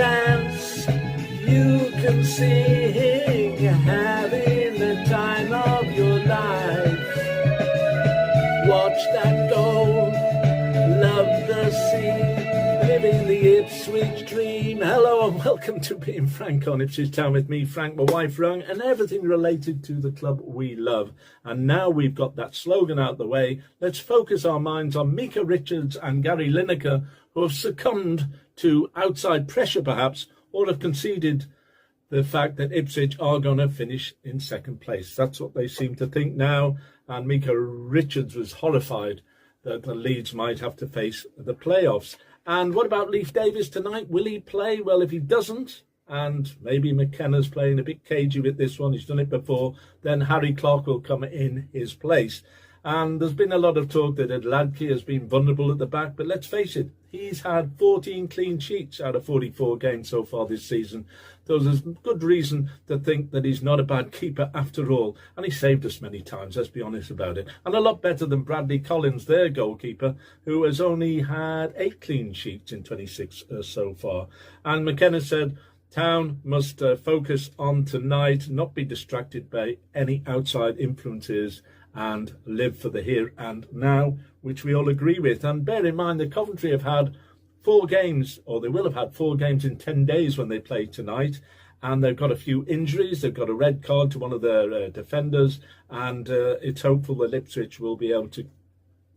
dance, you can sing, having the time of your life. Watch that goal, love the sea, living the Ipswich dream. Hello and welcome to Being Frank on Ipswich Town with me, Frank, my wife, Rung, and everything related to the club we love. And now we've got that slogan out the way, let's focus our minds on Micah Richards and Gary Lineker, who have succumbed to outside pressure perhaps, or have conceded the fact that Ipswich are going to finish in second place. That's what they seem to think now. And Micah Richards was horrified that the Leeds might have to face the playoffs. And what about Leif Davis tonight? Will he play? Well, if he doesn't, and maybe McKenna's playing a bit cagey with this one, he's done it before, then Harry Clark will come in his place. And there's been a lot of talk that Ladke has been vulnerable at the back, but let's face it, he's had 14 clean sheets out of 44 games so far this season. So there's good reason to think that he's not a bad keeper after all. And he saved us many times, let's be honest about it. And a lot better than Bradley Collins, their goalkeeper, who has only had 8 clean sheets in 26 so far. And McKenna said, Town must focus on tonight, not be distracted by any outside influences, and live for the here and now, which we all agree with. And bear in mind that Coventry have had 4 games, or they will have had 4 games in 10 days when they play tonight, and they've got a few injuries. They've got a red card to one of their defenders, and it's hopeful that Ipswich will be able to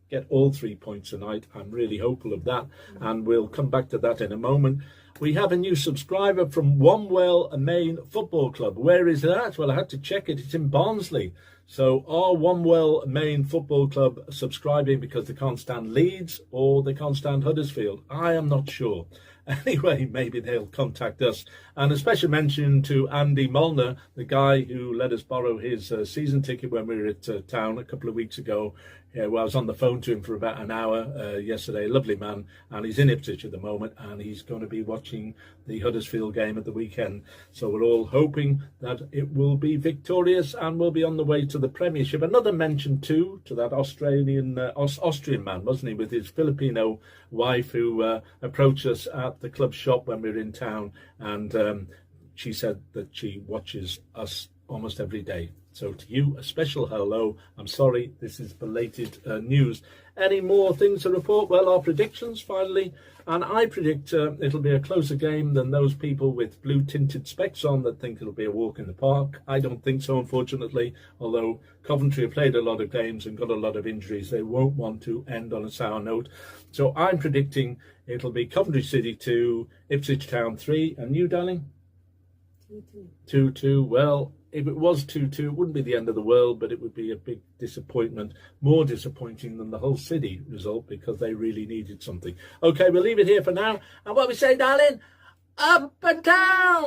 get all 3 points tonight. I'm really hopeful of that, and we'll come back to that in a moment. We have a new subscriber from Wanwell Main Football Club. Where is that? Well, I had to check it. It's in Barnsley. So are Wanwell Main Football Club subscribing because they can't stand Leeds or they can't stand Huddersfield? I am not sure. Anyway, maybe they'll contact us. And a special mention to Andy Molnar, the guy who let us borrow his season ticket when we were at town a couple of weeks ago. Well, I was on the phone to him for about an hour yesterday. Lovely man. And he's in Ipswich at the moment, and he's going to be watching the Huddersfield game at the weekend. So we're all hoping that it will be victorious and we'll be on the way to the Premiership. Another mention too to that Austrian man, wasn't he, with his Filipino wife, who approached us at the club shop when we were in town, and she said that she watches us almost every day. So to you, a special hello. I'm sorry, this is belated news. Any more things to report? Well, our predictions finally, and I predict it'll be a closer game than those people with blue tinted specs on that think it'll be a walk in the park. I don't think so, unfortunately, although Coventry have played a lot of games and got a lot of injuries. They won't want to end on a sour note. So I'm predicting it'll be Coventry City 2, Ipswich Town 3, and you, darling? 2-2. 2-2. Well, if it was 2-2, it wouldn't be the end of the world, but it would be a big disappointment, more disappointing than the whole City result, because they really needed something. Okay, we'll leave it here for now. And what we say, darling? Up and down!